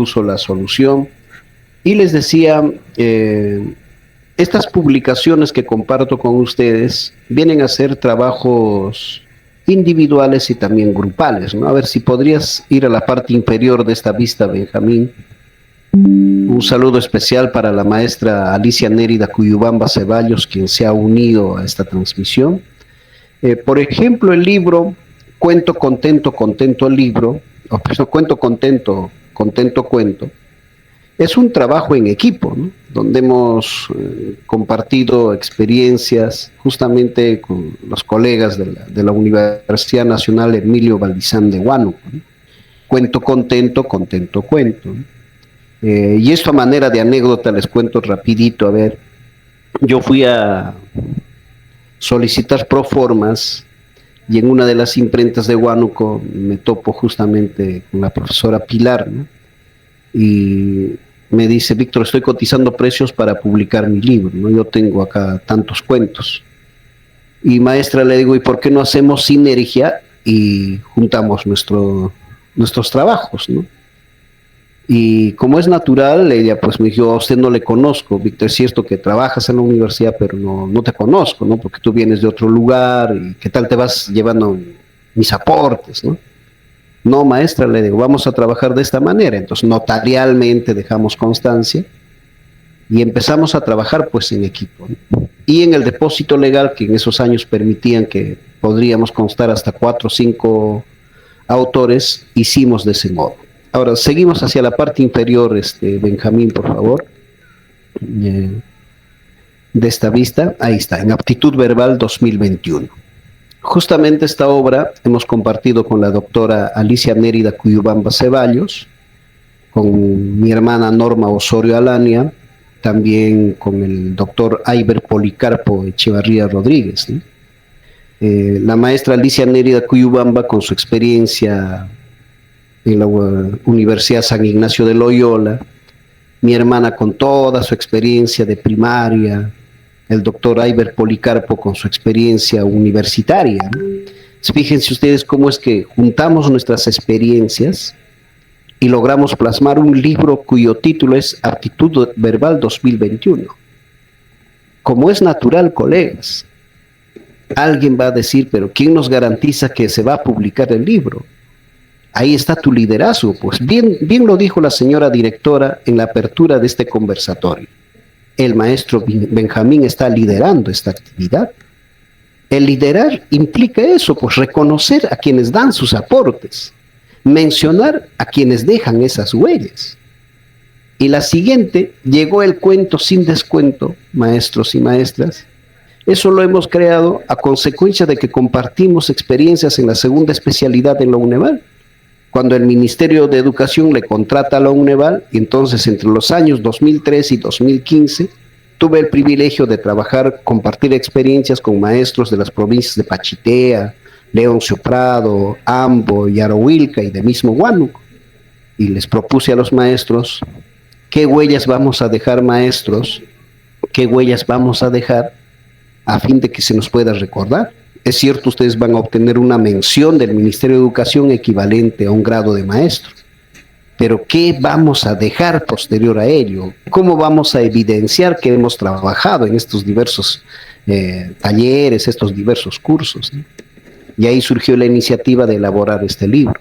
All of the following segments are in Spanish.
propuso la solución y les decía, estas publicaciones que comparto con ustedes vienen a ser trabajos individuales y también grupales, ¿no? A ver si podrías ir a la parte inferior de esta vista, Benjamín. Un saludo especial para la maestra Alicia Nérida Cuyubamba Ceballos, quien se ha unido a esta transmisión. Por ejemplo, el libro Cuento Contento, Contento el Libro, o perdón, Cuento Contento, Contento Cuento, es un trabajo en equipo, ¿no? Donde hemos compartido experiencias justamente con los colegas de la Universidad Nacional Emilio Valdizán de Huánuco, ¿no? Cuento Contento, Contento Cuento, ¿no? Y esto a manera de anécdota les cuento rapidito. A ver, yo fui a solicitar proformas y en una de las imprentas de Huánuco me topo justamente con la profesora Pilar, ¿no? Y me dice: Víctor, estoy cotizando precios para publicar mi libro, ¿no? Yo tengo acá tantos cuentos. Y maestra, le digo, ¿y por qué no hacemos sinergia y juntamos nuestros trabajos, ¿no? Y como es natural, ella pues me dijo: a usted no le conozco, Víctor, es cierto que trabajas en la universidad, pero no te conozco, ¿no? Porque tú vienes de otro lugar y qué tal te vas llevando mis aportes, ¿no? No, maestra, le digo, vamos a trabajar de esta manera. Entonces notarialmente dejamos constancia y empezamos a trabajar pues en equipo, ¿no? Y en el depósito legal, que en esos años permitían que podríamos constar hasta 4 o 5 autores, hicimos de ese modo. Ahora, seguimos hacia la parte inferior, Benjamín, por favor, de esta vista. Ahí está, en Aptitud Verbal 2021. Justamente esta obra hemos compartido con la doctora Alicia Nérida Cuyubamba Ceballos, con mi hermana Norma Osorio Alania, también con el doctor Ayber Policarpo Echevarría Rodríguez, ¿no? La maestra Alicia Nérida Cuyubamba, con su experiencia en la Universidad San Ignacio de Loyola, mi hermana con toda su experiencia de primaria, el doctor Ayber Policarpo con su experiencia universitaria, ¿no? Fíjense ustedes cómo es que juntamos nuestras experiencias y logramos plasmar un libro cuyo título es Aptitud Verbal 2021. Como es natural, colegas, alguien va a decir, pero ¿quién nos garantiza que se va a publicar el libro? Ahí está tu liderazgo, pues bien lo dijo la señora directora en la apertura de este conversatorio. El maestro Benjamín está liderando esta actividad. El liderar implica eso, pues reconocer a quienes dan sus aportes, mencionar a quienes dejan esas huellas. Y la siguiente, llegó el cuento sin descuento, maestros y maestras. Eso lo hemos creado a consecuencia de que compartimos experiencias en la segunda especialidad en la UNEVAL. Cuando el Ministerio de Educación le contrata a la UNEVAL, y entonces entre los años 2003 y 2015, tuve el privilegio de trabajar, compartir experiencias con maestros de las provincias de Pachitea, Leoncio Prado, Ambo, Yarohuilca y de mismo Huánuco. Y les propuse a los maestros, ¿qué huellas vamos a dejar, maestros? ¿Qué huellas vamos a dejar a fin de que se nos pueda recordar? Es cierto, ustedes van a obtener una mención del Ministerio de Educación equivalente a un grado de maestro, pero ¿qué vamos a dejar posterior a ello? ¿Cómo vamos a evidenciar que hemos trabajado en estos diversos talleres, estos diversos cursos, ¿no? Y ahí surgió la iniciativa de elaborar este libro.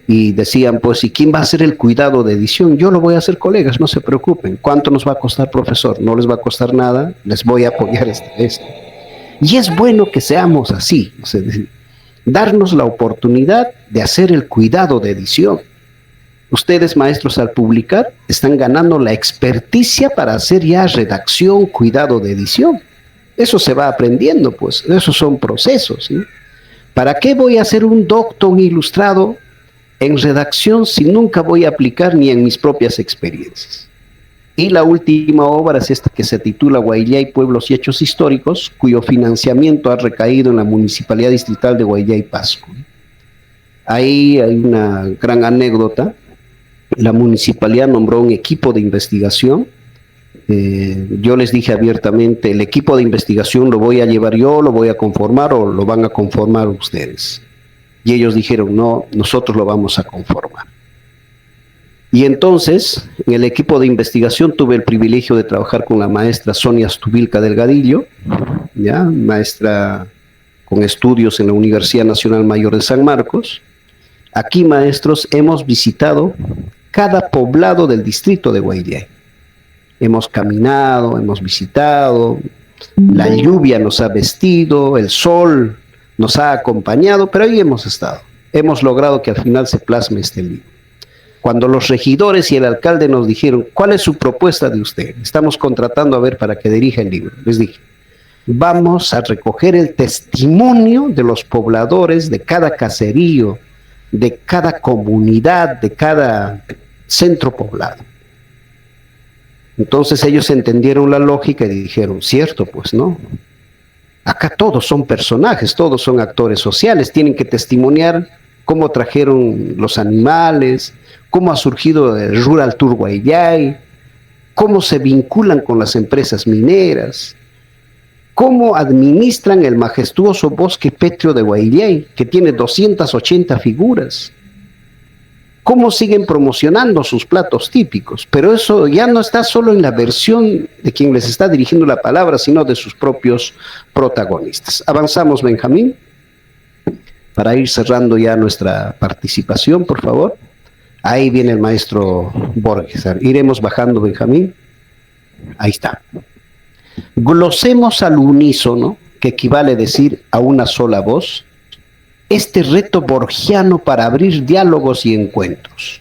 Y decían, pues, ¿y quién va a hacer el cuidado de edición? Yo lo voy a hacer, colegas, no se preocupen. ¿Cuánto nos va a costar, profesor? No les va a costar nada, les voy a apoyar esta vez. Y es bueno que seamos así, o sea, darnos la oportunidad de hacer el cuidado de edición. Ustedes, maestros, al publicar, están ganando la experticia para hacer ya redacción, cuidado de edición. Eso se va aprendiendo, pues, esos son procesos, ¿sí? ¿Para qué voy a hacer un doctor ilustrado en redacción si nunca voy a aplicar ni en mis propias experiencias? Y la última obra es esta que se titula Guayllay, Pueblos y Hechos Históricos, cuyo financiamiento ha recaído en la Municipalidad Distrital de Guayllay Pasco. Ahí hay una gran anécdota. La municipalidad nombró un equipo de investigación. Yo les dije abiertamente, el equipo de investigación lo voy a llevar yo, lo voy a conformar o lo van a conformar ustedes. Y ellos dijeron, no, nosotros lo vamos a conformar. Y entonces, en el equipo de investigación tuve el privilegio de trabajar con la maestra Sonia Stubilka Delgadillo, ¿ya? Maestra con estudios en la Universidad Nacional Mayor de San Marcos. Aquí, maestros, hemos visitado cada poblado del distrito de Guaillay. Hemos caminado, hemos visitado, la lluvia nos ha vestido, el sol nos ha acompañado, pero ahí hemos estado. Hemos logrado que al final se plasme este libro. Cuando los regidores y el alcalde nos dijeron, ¿cuál es su propuesta de usted? Estamos contratando a ver para que dirija el libro. Les dije, vamos a recoger el testimonio de los pobladores de cada caserío, de cada comunidad, de cada centro poblado. Entonces ellos entendieron la lógica y dijeron, cierto, pues no. Acá todos son personajes, todos son actores sociales, tienen que testimoniar cómo trajeron los animales, cómo ha surgido el Rural Tour Guaillay, cómo se vinculan con las empresas mineras, cómo administran el majestuoso bosque pétreo de Guaillay, que tiene 280 figuras, cómo siguen promocionando sus platos típicos, pero eso ya no está solo en la versión de quien les está dirigiendo la palabra, sino de sus propios protagonistas. Avanzamos, Benjamín, para ir cerrando ya nuestra participación, por favor. Ahí viene el maestro Borges. Iremos bajando, Benjamín. Ahí está. Glosemos al unísono, que equivale a decir a una sola voz, este reto borgiano para abrir diálogos y encuentros.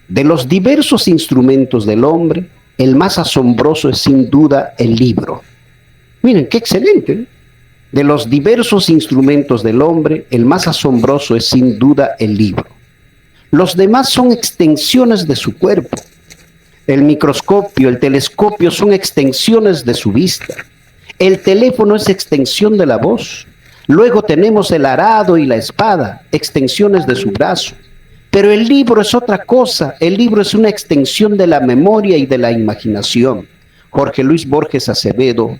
De los diversos instrumentos del hombre, el más asombroso es sin duda el libro. Miren, qué excelente, ¿eh? De los diversos instrumentos del hombre, el más asombroso es sin duda el libro. Los demás son extensiones de su cuerpo. El microscopio, el telescopio son extensiones de su vista. El teléfono es extensión de la voz. Luego tenemos el arado y la espada, extensiones de su brazo. Pero el libro es otra cosa. El libro es una extensión de la memoria y de la imaginación. Jorge Luis Borges Acevedo,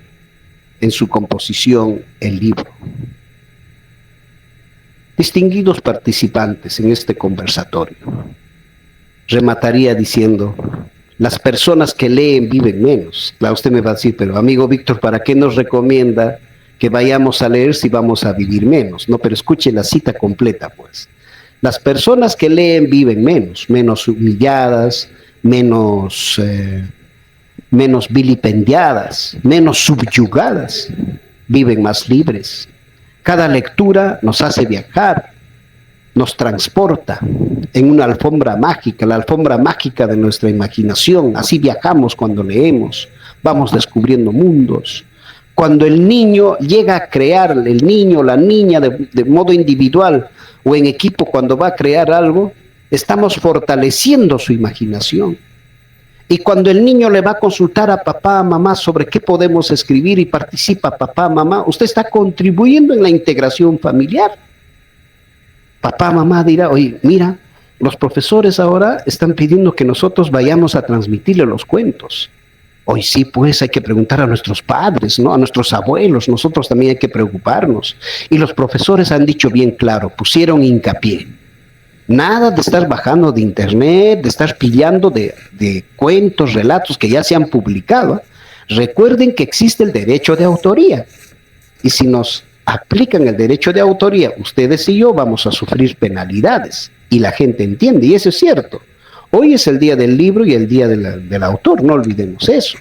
en su composición El libro. Distinguidos participantes en este conversatorio, remataría diciendo, las personas que leen viven menos. Claro, usted me va a decir, pero amigo Víctor, ¿para qué nos recomienda que vayamos a leer si vamos a vivir menos? No, pero escuche la cita completa, pues. Las personas que leen viven menos, menos humilladas, menos vilipendiadas, menos subyugadas, viven más libres. Cada lectura nos hace viajar, nos transporta en una alfombra mágica, la alfombra mágica de nuestra imaginación. Así viajamos cuando leemos, vamos descubriendo mundos. Cuando el niño llega a crear, el niño o la niña de modo individual o en equipo, cuando va a crear algo, estamos fortaleciendo su imaginación. Y cuando el niño le va a consultar a papá, a mamá sobre qué podemos escribir y participa papá, mamá, usted está contribuyendo en la integración familiar. Papá, mamá dirá, oye, mira, los profesores ahora están pidiendo que nosotros vayamos a transmitirle los cuentos. Hoy sí, pues hay que preguntar a nuestros padres, ¿no? A nuestros abuelos, nosotros también hay que preocuparnos. Y los profesores han dicho bien claro, pusieron hincapié. Nada de estar bajando de internet, de estar pillando de cuentos, relatos que ya se han publicado. Recuerden que existe el derecho de autoría. Y si nos aplican el derecho de autoría, ustedes y yo vamos a sufrir penalidades. Y la gente entiende, y eso es cierto. Hoy es el día del libro y el día del autor, no olvidemos eso.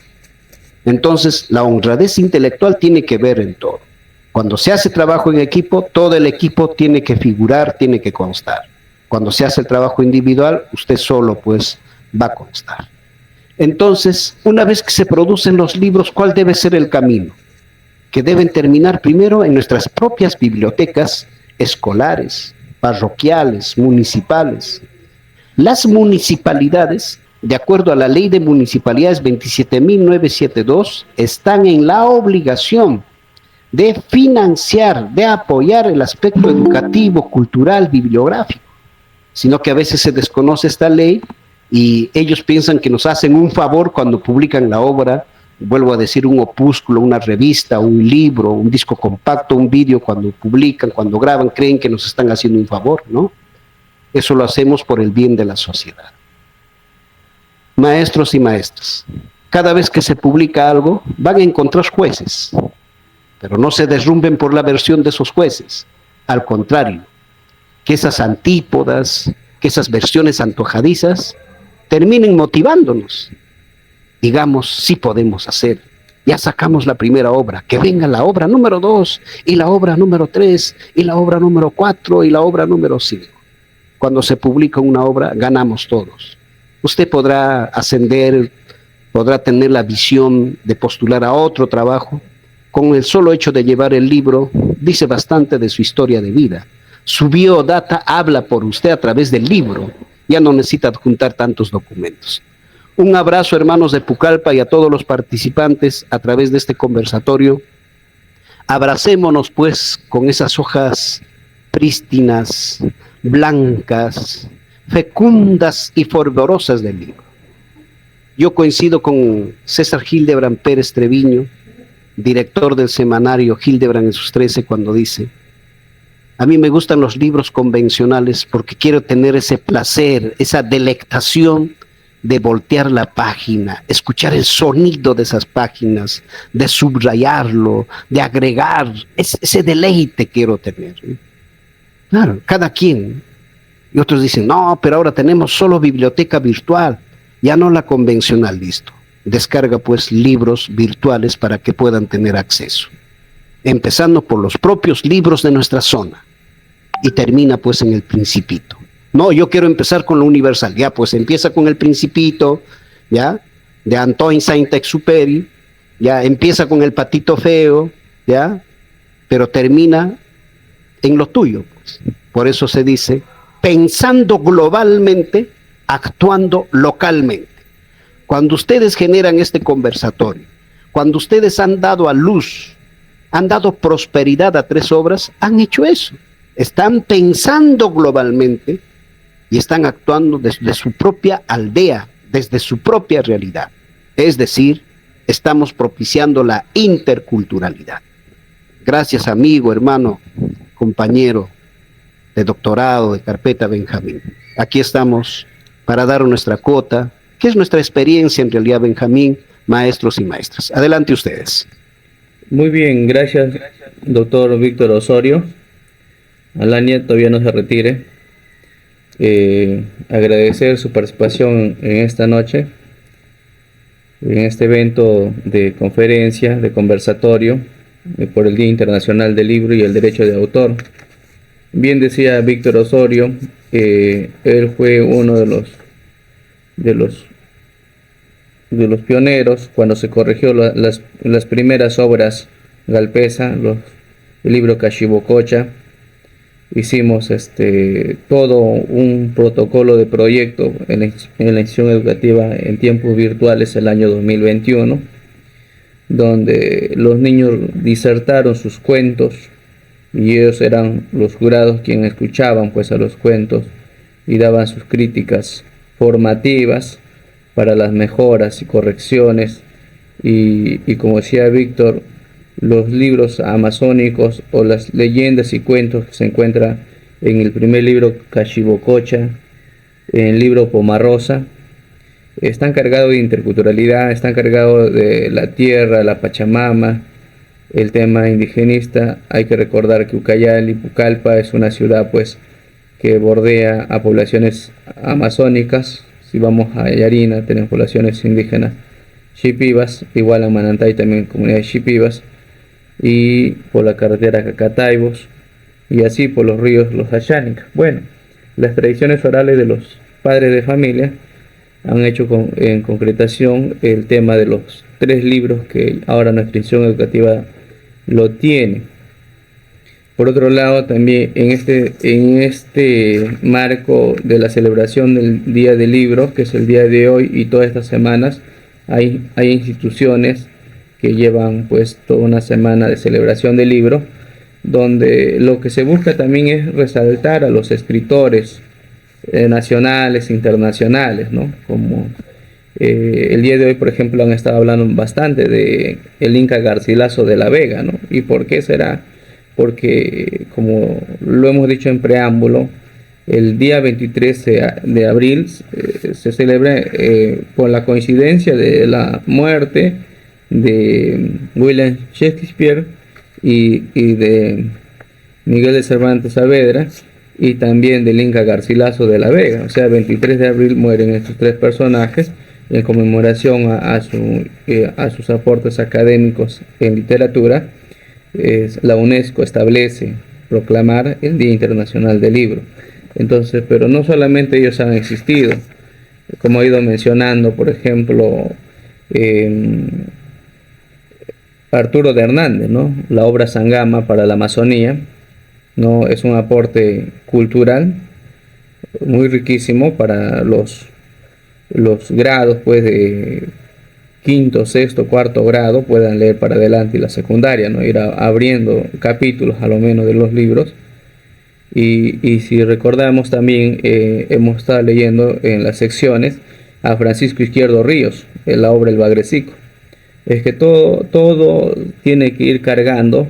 Entonces, la honradez intelectual tiene que ver en todo. Cuando se hace trabajo en equipo, todo el equipo tiene que figurar, tiene que constar. Cuando se hace el trabajo individual, usted solo pues va a constar. Entonces, una vez que se producen los libros, ¿cuál debe ser el camino? Que deben terminar primero en nuestras propias bibliotecas escolares, parroquiales, municipales. Las municipalidades, de acuerdo a la ley de municipalidades 27.972, están en la obligación de financiar, de apoyar el aspecto educativo, cultural, bibliográfico. Sino que a veces se desconoce esta ley y ellos piensan que nos hacen un favor cuando publican la obra, vuelvo a decir, un opúsculo, una revista, un libro, un disco compacto, un vídeo, cuando publican, cuando graban, creen que nos están haciendo un favor, ¿no? Eso lo hacemos por el bien de la sociedad. Maestros y maestras, cada vez que se publica algo, van a encontrar jueces, pero no se derrumben por la versión de esos jueces. Al contrario, que esas antípodas, que esas versiones antojadizas terminen motivándonos. Digamos, sí podemos hacer. Ya sacamos la primera obra, que venga la obra número 2, y la obra número 3, y la obra número 4, y la obra número 5. Cuando se publica una obra, ganamos todos. Usted podrá ascender, podrá tener la visión de postular a otro trabajo. Con el solo hecho de llevar el libro, dice bastante de su historia de vida. Su biodata habla por usted a través del libro. Ya no necesita adjuntar tantos documentos. Un abrazo, hermanos de Pucallpa, y a todos los participantes a través de este conversatorio. Abracémonos, pues, con esas hojas prístinas, blancas, fecundas y fervorosas del libro. Yo coincido con César Hildebrand Pérez Treviño, director del semanario Hildebrand en sus 13, cuando dice: a mí me gustan los libros convencionales porque quiero tener ese placer, esa delectación de voltear la página, escuchar el sonido de esas páginas, de subrayarlo, de agregar, ese deleite quiero tener. Claro, cada quien. Y otros dicen, no, pero ahora tenemos solo biblioteca virtual, ya no la convencional, listo. Descarga pues libros virtuales para que puedan tener acceso. Empezando por los propios libros de nuestra zona y termina pues en el Principito. No, yo quiero empezar con lo universal. Ya, pues empieza con el Principito, ya, de Antoine Saint-Exupéry, ya, empieza con el Patito Feo, ya, pero termina en lo tuyo, pues. Por eso se dice, pensando globalmente, actuando localmente. Cuando ustedes generan este conversatorio, cuando ustedes han dado a luz, han dado prosperidad a 3 obras, han hecho eso. Están pensando globalmente y están actuando desde su propia aldea, desde su propia realidad. Es decir, estamos propiciando la interculturalidad. Gracias, amigo, hermano, compañero de doctorado, de carpeta Benjamín. Aquí estamos para dar nuestra cuota, que es nuestra experiencia en realidad, Benjamín, maestros y maestras. Adelante ustedes. Muy bien, gracias, doctor Víctor Osorio. Alania todavía no se retire. Agradecer su participación en esta noche, en este evento de conferencia, de conversatorio, por el Día Internacional del Libro y el Derecho de Autor. Bien decía Víctor Osorio, él fue uno de los pioneros cuando se corrigió las primeras obras Galpesa, el libro Cachibococha. Hicimos todo un protocolo de proyecto en la institución educativa en tiempos virtuales el año 2021, donde los niños disertaron sus cuentos y ellos eran los jurados quienes escuchaban pues a los cuentos y daban sus críticas formativas para las mejoras y correcciones y como decía Víctor, los libros amazónicos o las leyendas y cuentos que se encuentran en el primer libro Cachibococha, en el libro Pomarosa, están cargados de interculturalidad, están cargados de la tierra, la Pachamama, el tema indigenista. Hay que recordar que Ucayali, Pucallpa, es una ciudad pues que bordea a poblaciones amazónicas. Si vamos a Yarina, tenemos poblaciones indígenas shipibas, igual a Manantay también comunidades shipibas, y por la carretera Cacataibos, y así por los ríos los Ashánicas. Bueno, las tradiciones orales de los padres de familia han hecho en concretación el tema de los 3 libros que ahora nuestra institución educativa lo tiene. Por otro lado, también en este marco de la celebración del Día del Libro, que es el día de hoy y todas estas semanas, hay instituciones que llevan pues toda una semana de celebración del libro, donde lo que se busca también es resaltar a los escritores nacionales, internacionales, ¿no? Como el día de hoy, por ejemplo, han estado hablando bastante de el Inca Garcilaso de la Vega, ¿no? ¿Y por qué será? Porque, como lo hemos dicho en preámbulo, El día 23 de abril se celebra por la coincidencia de la muerte de William Shakespeare y de Miguel de Cervantes Saavedra y también del Inca Garcilaso de la Vega. O sea, 23 de abril mueren estos tres personajes en conmemoración a sus aportes académicos en literatura. La UNESCO establece proclamar el Día Internacional del Libro. Entonces, pero no solamente ellos han existido, como he ido mencionando, por ejemplo, Arturo de Hernández, ¿no? La obra Sangama para la Amazonía, ¿no? Es un aporte cultural muy riquísimo para los grados, pues, de quinto, sexto, cuarto grado, puedan leer para adelante, y la secundaria, ¿no? Ir abriendo capítulos a lo menos de los libros. Y si recordamos también, hemos estado leyendo en las secciones a Francisco Izquierdo Ríos, en la obra El Bagrecico. Es que todo tiene que ir cargando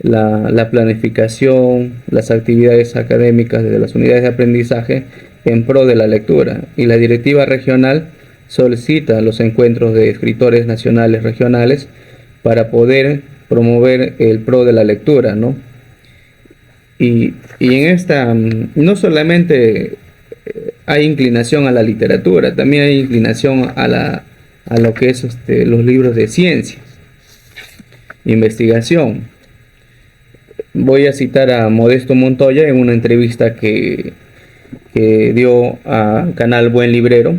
la planificación, las actividades académicas de las unidades de aprendizaje en pro de la lectura. Y la directiva regional solicita los encuentros de escritores nacionales regionales para poder promover el pro de la lectura, ¿no? Y en esta no solamente hay inclinación a la literatura, también hay inclinación a lo que es los libros de ciencia, investigación. Voy a citar a Modesto Montoya en una entrevista que dio a Canal Buen Librero,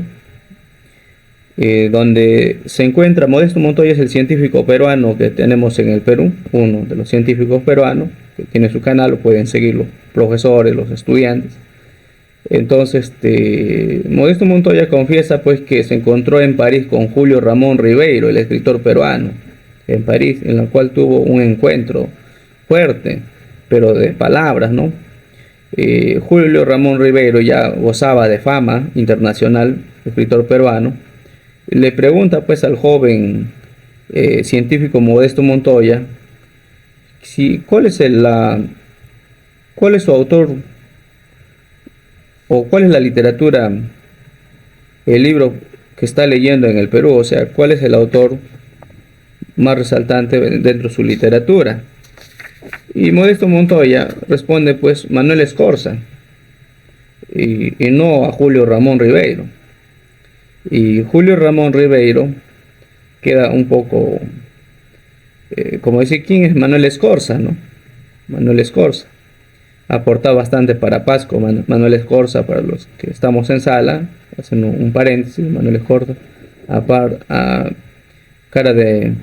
donde se encuentra. Modesto Montoya es el científico peruano que tenemos en el Perú, uno de los científicos peruanos que tiene su canal, lo pueden seguir los profesores, los estudiantes. Entonces, Modesto Montoya confiesa pues que se encontró en París con Julio Ramón Ribeiro, el escritor peruano, en París, en la cual tuvo un encuentro fuerte, pero de palabras, ¿no? Julio Ramón Ribeiro ya gozaba de fama internacional, escritor peruano. Le pregunta pues al joven científico Modesto Montoya cuál es su autor, o cuál es la literatura, el libro que está leyendo en el Perú, o sea, cuál es el autor más resaltante dentro de su literatura. Y Modesto Montoya responde pues Manuel Escorza, y no a Julio Ramón Ribeiro. Y Julio Ramón Ribeiro queda un poco como decir, ¿quién es Manuel Escorza, no? Manuel Escorza aporta bastante para Pasco. Manuel Escorza, para los que estamos en sala, hacen un paréntesis, Manuel Escorza a cara de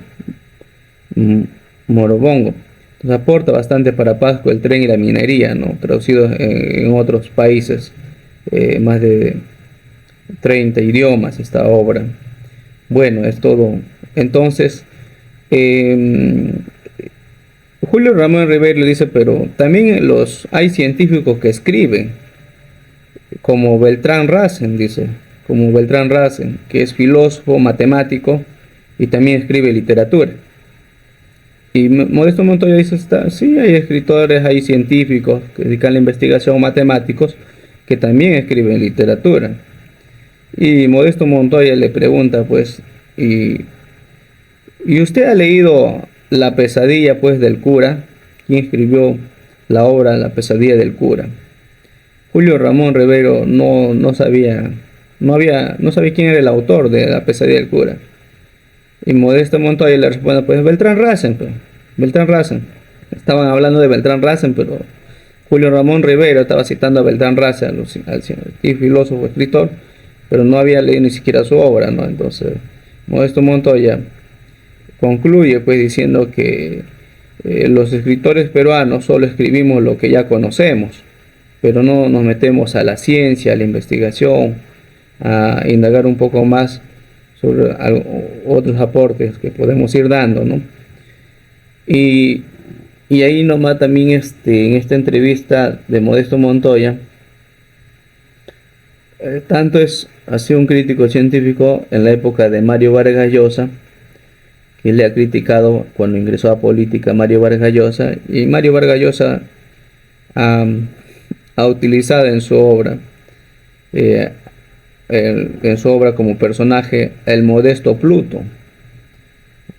Morobongo. Entonces aporta bastante para Pasco, el tren y la minería, ¿no? Traducido en otros países, más de 30 idiomas esta obra. Bueno, es todo. Entonces, Julio Ramón Ribeiro le dice, pero también hay científicos que escriben, como Beltrán Rassen, dice, como Beltrán Rassen, que es filósofo, matemático y también escribe literatura. Y Modesto Montoya dice, sí, hay escritores, hay científicos que dedican a la investigación, matemáticos, que también escriben literatura. Y Modesto Montoya le pregunta, pues, ¿y usted ha leído La pesadilla, pues, del cura? ¿Quién escribió la obra La pesadilla del cura? Julio Ramón Ribeiro no sabía quién era el autor de La pesadilla del cura. Y Modesto Montoya le responde, pues, Beltrán Rassen, pues. Beltrán Rassen. Estaban hablando de Beltrán Rassen, pero Julio Ramón Ribeiro estaba citando a Beltrán Rassen, al filósofo, escritor, pero no había leído ni siquiera su obra, ¿no? Entonces, Modesto Montoya concluye pues diciendo que los escritores peruanos solo escribimos lo que ya conocemos, pero no nos metemos a la ciencia, a la investigación, a indagar un poco más sobre otros aportes que podemos ir dando, ¿no? Y ahí nomás también en esta entrevista de Modesto Montoya, ha sido un crítico científico en la época de Mario Vargas Llosa, que le ha criticado cuando ingresó a política Mario Vargas Llosa, y Mario Vargas Llosa ha ha utilizado en su obra, en su obra como personaje, el modesto Pluto.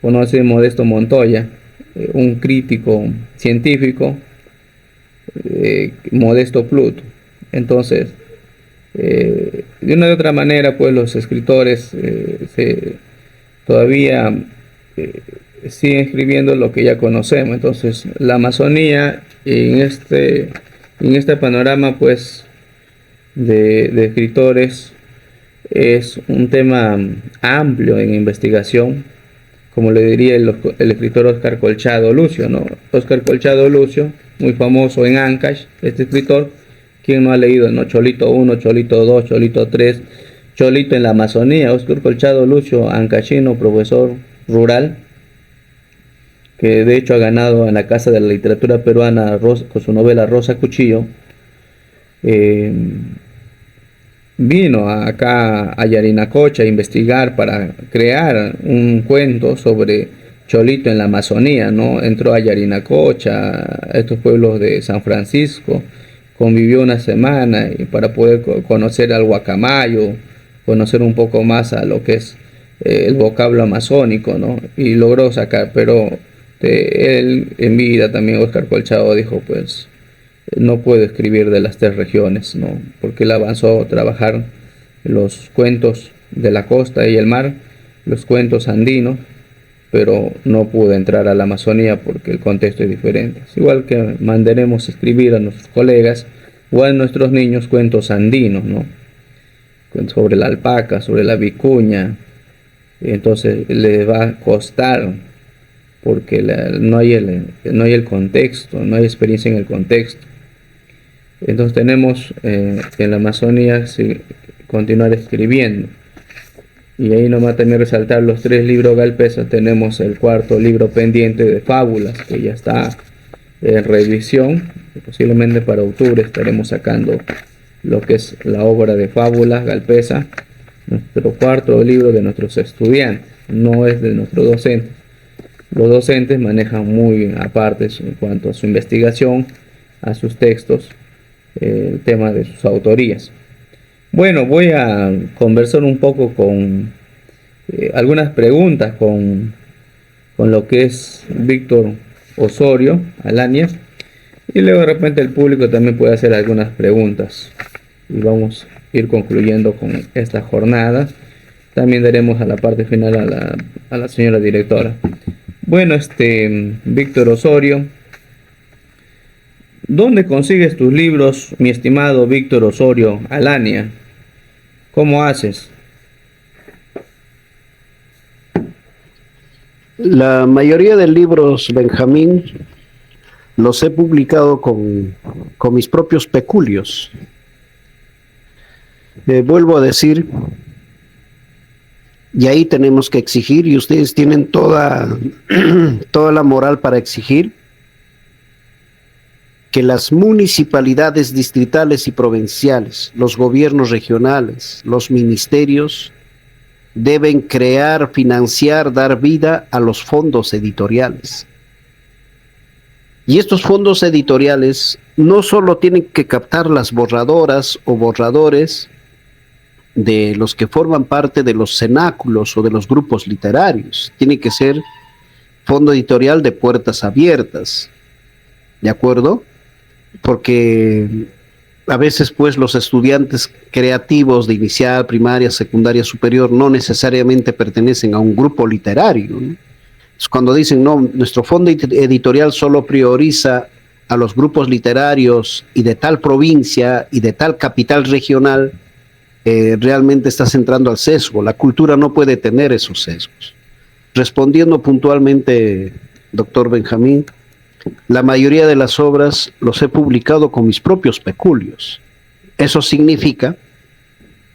Conoce Modesto Montoya, un crítico científico, Modesto Pluto. Entonces, de una u otra manera, pues los escritores todavía siguen escribiendo lo que ya conocemos. Entonces, la Amazonía en este panorama, pues, de escritores, es un tema amplio en investigación, como le diría el escritor Oscar Colchado Lucio, ¿no? Oscar Colchado Lucio, muy famoso en Ancash, este escritor, ¿quién no ha leído, no? Cholito 1, Cholito 2, Cholito 3, Cholito en la Amazonía? Oscar Colchado Lucio, ancashino, profesor rural, que de hecho ha ganado en la Casa de la Literatura Peruana con su novela Rosa Cuchillo. Vino acá a Yarinacocha a investigar para crear un cuento sobre Cholito en la Amazonía, ¿no? Entró a Yarinacocha, a estos pueblos de San Francisco, convivió una semana y para poder conocer al guacamayo, conocer un poco más a lo que es el vocablo amazónico, ¿no? Y logró sacar, pero él en vida también, Oscar Colchado, dijo, pues, no puedo escribir de las tres regiones, ¿no? Porque él avanzó a trabajar los cuentos de la costa y el mar, los cuentos andinos, pero no pudo entrar a la Amazonía porque el contexto es diferente. Es igual que mandaremos escribir a nuestros colegas o a nuestros niños cuentos andinos, ¿no? Sobre la alpaca, sobre la vicuña, entonces les va a costar porque no hay el contexto, no hay experiencia en el contexto. Entonces tenemos en la Amazonía continuar escribiendo. Y ahí nomás también resaltar los 3 libros Galpesa. Tenemos el 4º libro pendiente de fábulas, que ya está en revisión. Posiblemente para octubre estaremos sacando lo que es la obra de fábulas Galpesa. Nuestro 4º libro de nuestros estudiantes, no es de nuestros docentes. Los docentes manejan muy aparte en cuanto a su investigación, a sus textos, el tema de sus autorías. Bueno, voy a conversar un poco con algunas preguntas con lo que es Víctor Osorio Alañez, y luego de repente el público también puede hacer algunas preguntas y vamos a ir concluyendo con esta jornada. También daremos a la parte final a la señora directora. Bueno, Víctor Osorio, ¿dónde consigues tus libros, mi estimado Víctor Osorio Alania? ¿Cómo haces? La mayoría de libros, Benjamín, los he publicado con mis propios peculios. Vuelvo a decir, y ahí tenemos que exigir, y ustedes tienen toda la moral para exigir, que las municipalidades distritales y provinciales, los gobiernos regionales, los ministerios, deben crear, financiar, dar vida a los fondos editoriales. Y estos fondos editoriales no solo tienen que captar las borradoras o borradores de los que forman parte de los cenáculos o de los grupos literarios, tiene que ser fondo editorial de puertas abiertas, ¿de acuerdo? Porque a veces pues los estudiantes creativos de inicial, primaria, secundaria, superior no necesariamente pertenecen a un grupo literario, ¿no? Es cuando dicen, no, nuestro fondo editorial solo prioriza a los grupos literarios y de tal provincia y de tal capital regional, realmente estás entrando al sesgo. La cultura no puede tener esos sesgos. Respondiendo puntualmente, doctor Benjamín, la mayoría de las obras los he publicado con mis propios peculios. Eso significa,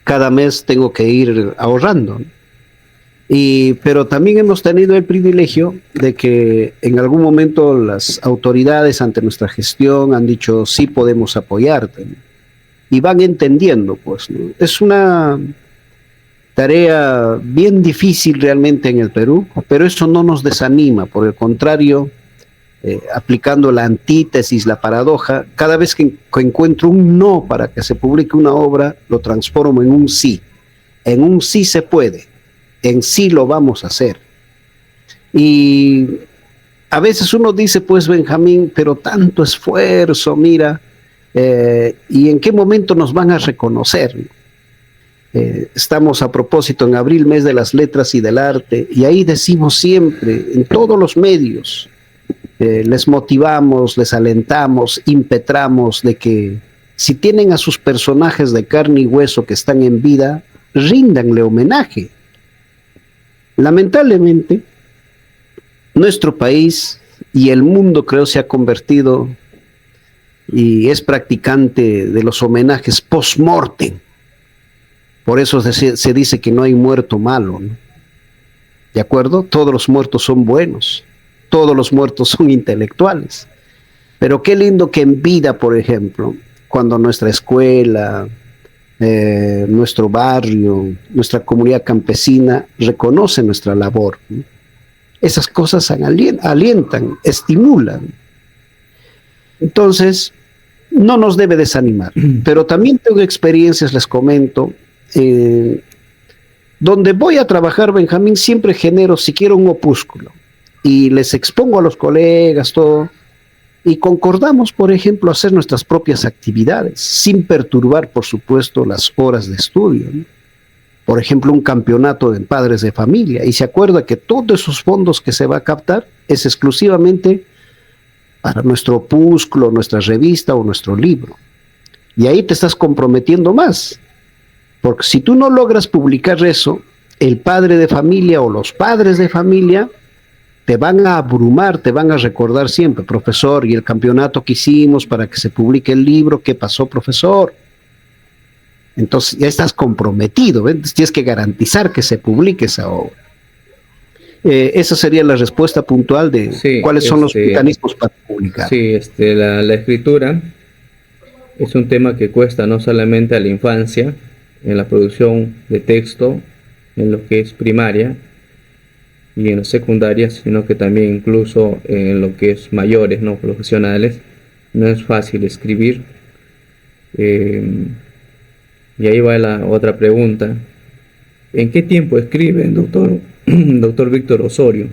cada mes tengo que ir ahorrando, ¿no? Pero también hemos tenido el privilegio de que en algún momento las autoridades ante nuestra gestión han dicho, sí podemos apoyarte, ¿no? Y van entendiendo, pues, ¿no? Es una tarea bien difícil realmente en el Perú, pero eso no nos desanima, por el contrario, aplicando la antítesis, la paradoja, cada vez que encuentro un no para que se publique una obra, lo transformo en un sí. En un sí se puede, en sí lo vamos a hacer. Y a veces uno dice, pues Benjamín, pero tanto esfuerzo, mira, ¿y en qué momento nos van a reconocer? Estamos a propósito en abril, mes de las letras y del arte, y ahí decimos siempre, en todos los medios, les motivamos, les alentamos, impetramos de que si tienen a sus personajes de carne y hueso que están en vida, ríndanle homenaje. Lamentablemente, nuestro país y el mundo, creo, se ha convertido y es practicante de los homenajes post-mortem. Por eso se dice que no hay muerto malo, ¿no? ¿De acuerdo? Todos los muertos son buenos, todos los muertos son intelectuales. Pero qué lindo que en vida, por ejemplo, cuando nuestra escuela, nuestro barrio, nuestra comunidad campesina reconoce nuestra labor, ¿no? Esas cosas alientan, estimulan. Entonces, no nos debe desanimar. Pero también tengo experiencias, les comento, donde voy a trabajar, Benjamín, siempre genero siquiera un opúsculo y les expongo a los colegas todo y concordamos, por ejemplo, hacer nuestras propias actividades sin perturbar, por supuesto, las horas de estudio, ¿no? Por ejemplo, un campeonato de padres de familia, y se acuerda que todos esos fondos que se va a captar es exclusivamente para nuestro opúsculo, nuestra revista o nuestro libro. Y ahí te estás comprometiendo más, porque si tú no logras publicar eso, el padre de familia o los padres de familia te van a abrumar, te van a recordar siempre, profesor, y el campeonato que hicimos para que se publique el libro, ¿qué pasó, profesor? Entonces ya estás comprometido, ¿ves? Tienes que garantizar que se publique esa obra. Esa sería la respuesta puntual de sí, cuáles son los mecanismos para publicar. Sí, la escritura es un tema que cuesta no solamente a la infancia, en la producción de texto, en lo que es primaria y en la secundaria, sino que también incluso en lo que es mayores, no profesionales. No es fácil escribir. Y ahí va la otra pregunta. ¿En qué tiempo escribe, doctor Víctor Osorio?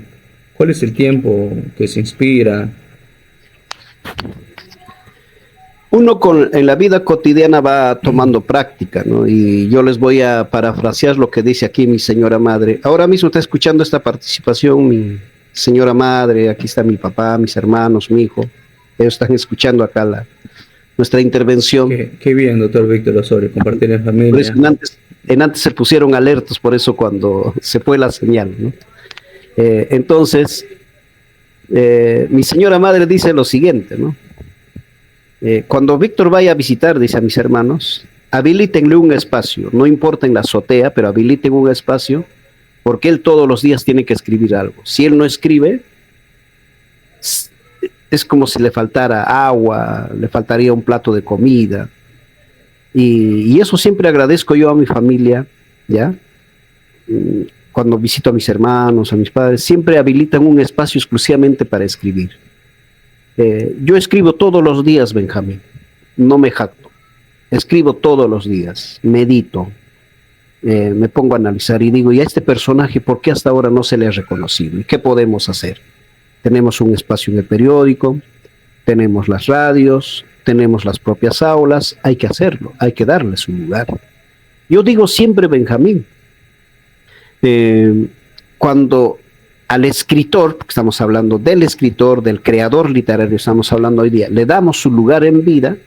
¿Cuál es el tiempo que se inspira? Uno en la vida cotidiana va tomando práctica, ¿no? Y yo les voy a parafrasear lo que dice aquí mi señora madre. Ahora mismo está escuchando esta participación mi señora madre, aquí está mi papá, mis hermanos, mi hijo. Ellos están escuchando acá nuestra intervención. Qué bien, doctor Víctor Osorio, compartir en familia. Por eso antes se pusieron alertas, por eso cuando se fue la señal, ¿no? Entonces, mi señora madre dice lo siguiente, ¿no? Cuando Víctor vaya a visitar, dice a mis hermanos, habilítenle un espacio, no importa en la azotea, pero habiliten un espacio, porque él todos los días tiene que escribir algo. Si él no escribe, es como si le faltara agua, le faltaría un plato de comida. Y eso siempre agradezco yo a mi familia, ¿ya? Cuando visito a mis hermanos, a mis padres, siempre habilitan un espacio exclusivamente para escribir. Yo escribo todos los días, Benjamín, no me jacto. Escribo todos los días, medito, me pongo a analizar y digo, ¿y a este personaje por qué hasta ahora no se le ha reconocido? ¿Y qué podemos hacer? Tenemos un espacio en el periódico, tenemos las radios, tenemos las propias aulas, hay que hacerlo, hay que darle su lugar. Yo digo siempre, Benjamín, cuando al escritor, porque estamos hablando del escritor, del creador literario, estamos hablando hoy día, le damos su lugar en vida,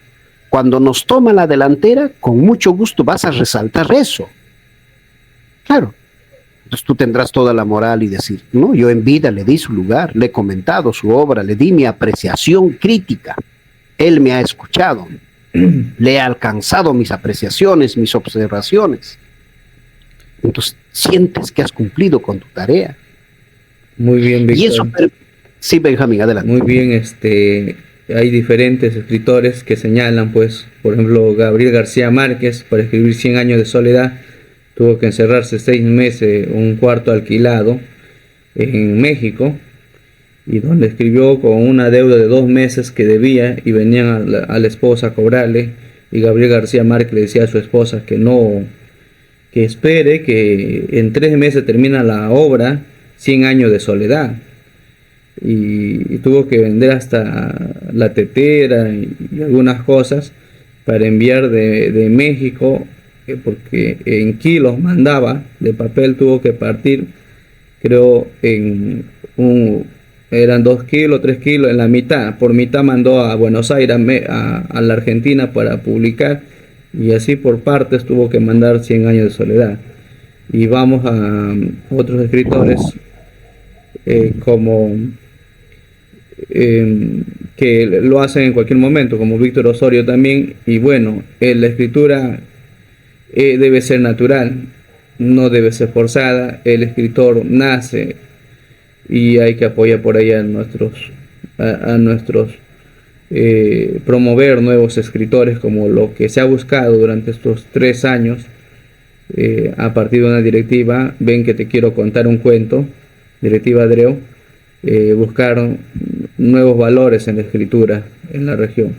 cuando nos toma la delantera, con mucho gusto vas a resaltar eso. Claro. Entonces tú tendrás toda la moral y decir, no, yo en vida le di su lugar, le he comentado su obra, le di mi apreciación crítica, él me ha escuchado, le he alcanzado mis apreciaciones, mis observaciones. Entonces sientes que has cumplido con tu tarea. Muy bien, Víctor. Y eso, sí, Benjamín, adelante. Muy bien, hay diferentes escritores que señalan, pues, por ejemplo, Gabriel García Márquez, para escribir 100 años de soledad, tuvo que encerrarse 6 meses, un cuarto alquilado en México, y donde escribió con una deuda de 2 meses que debía y venían a la esposa a cobrarle, y Gabriel García Márquez le decía a su esposa que no, que espere, que en 3 meses termina la obra 100 años de soledad, y tuvo que vender hasta la tetera y algunas cosas para enviar de México, porque en kilos mandaba de papel, tuvo que partir, creo, eran 2 kilos, 3 kilos, en la mitad, por mitad mandó a Buenos Aires, a la Argentina para publicar, y así por partes tuvo que mandar 100 años de soledad. Y vamos a otros escritores como que lo hacen en cualquier momento, como Víctor Osorio también. Y bueno, la escritura debe ser natural, no debe ser forzada. El escritor nace y hay que apoyar por ahí a nuestros promover nuevos escritores, como lo que se ha buscado durante estos 3 años a partir de una directiva. Ven que te quiero contar un cuento, directiva Adreo. Buscar nuevos valores en la escritura en la región.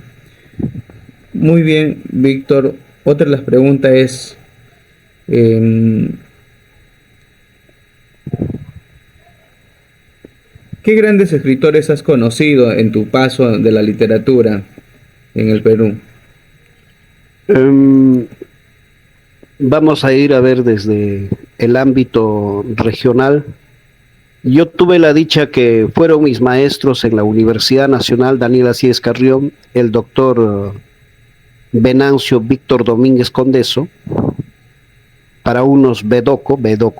Muy bien, Víctor. Otra de las preguntas es, ¿qué grandes escritores has conocido en tu paso de la literatura en el Perú? Vamos a ir a ver desde el ámbito regional. Yo tuve la dicha que fueron mis maestros en la Universidad Nacional Daniel Asíes Carrión, el doctor Venancio Víctor Domínguez Condeso, para unos Bedoco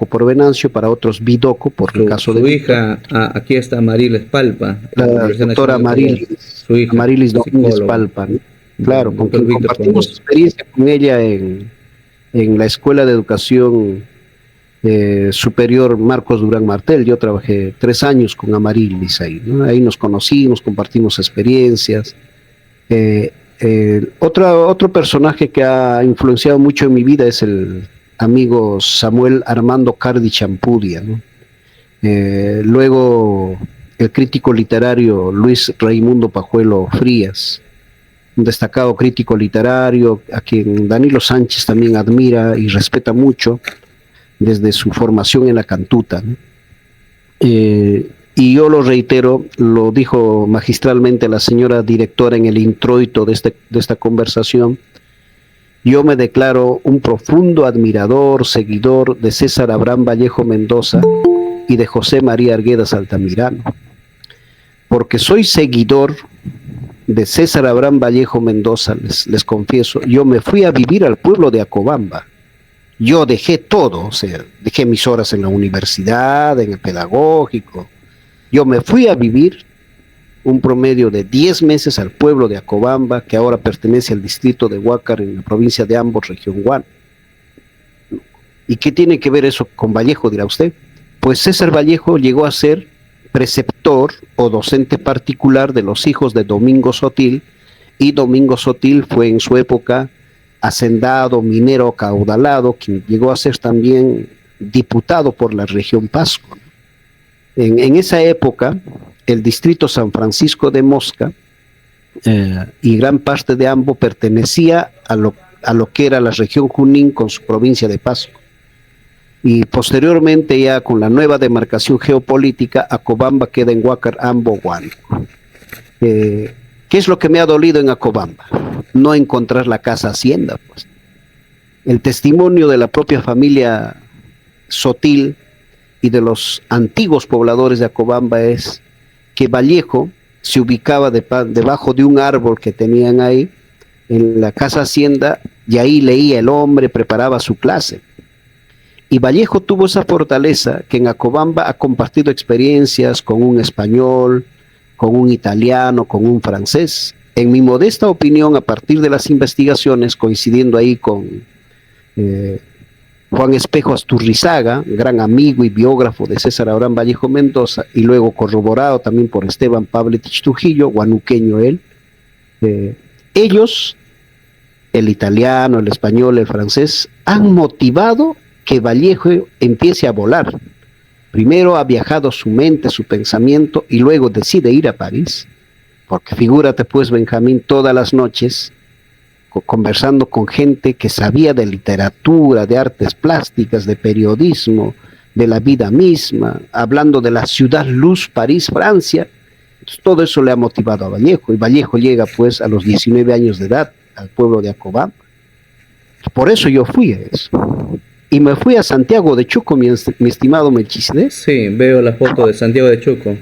por Venancio, para otros Bidoco, por el caso de su hija, aquí está Marilis Palpa, la doctora Marilis Domínguez Palpa, ¿no? Claro, con quien compartimos experiencia con ella en la Escuela de Educación Superior Marcos Durán Martel. Yo trabajé 3 años con Amarilis ahí, ¿no? Ahí nos conocimos, compartimos experiencias. Otro personaje que ha influenciado mucho en mi vida es el amigo Samuel Armando Cardi Champudia, ¿no? Luego el crítico literario Luis Raimundo Pajuelo Frías, un destacado crítico literario a quien Danilo Sánchez también admira y respeta mucho desde su formación en la cantuta, ¿no? Y yo lo reitero, lo dijo magistralmente la señora directora en el introito de esta conversación: yo me declaro un profundo admirador, seguidor de César Abraham Vallejo Mendoza y de José María Arguedas Altamirano, porque soy seguidor de César Abraham Vallejo Mendoza. Les confieso, yo me fui a vivir al pueblo de Acobamba. Yo dejé todo, o sea, dejé mis horas en la universidad, en el pedagógico. Yo me fui a vivir un promedio de 10 meses al pueblo de Acobamba, que ahora pertenece al distrito de Huácar, en la provincia de Ambos, región Huánuco. ¿Y qué tiene que ver eso con Vallejo, dirá usted? Pues César Vallejo llegó a ser preceptor o docente particular de los hijos de Domingo Sotil, y Domingo Sotil fue en su época hacendado, minero caudalado, quien llegó a ser también diputado por la región Pasco. En esa época, el distrito San Francisco de Mosca y gran parte de Ambo pertenecía a lo que era la región Junín con su provincia de Pasco. Y posteriormente, ya con la nueva demarcación geopolítica, Acobamba queda en Huácar, Ambo, Huánuco. ¿Qué es lo que me ha dolido en Acobamba? No encontrar la casa hacienda, pues. El testimonio de la propia familia Sotil y de los antiguos pobladores de Acobamba es que Vallejo se ubicaba debajo de un árbol que tenían ahí, en la casa hacienda, y ahí leía el hombre, preparaba su clase. Y Vallejo tuvo esa fortaleza que en Acobamba ha compartido experiencias con un español, con un italiano, con un francés. En mi modesta opinión, a partir de las investigaciones, coincidiendo ahí con Juan Espejo Asturrizaga, gran amigo y biógrafo de César Abraham Vallejo Mendoza, y luego corroborado también por Esteban Pavletich Trujillo, guanuqueño él, ellos, el italiano, el español, el francés, han motivado que Vallejo empiece a volar. primero ha viajado su mente, su pensamiento, y luego decide ir a París, porque figúrate pues, Benjamín, todas las noches conversando con gente que sabía de literatura, de artes plásticas, de periodismo, de la vida misma, hablando de la ciudad luz, París, Francia. Entonces, todo eso le ha motivado a Vallejo, y Vallejo llega pues a los 19 años de edad al pueblo de Acobamba. Por eso yo fui a eso. Y me fui a Santiago de Chuco, mi estimado Melchizedek. Sí, veo la foto de Santiago de Chuco.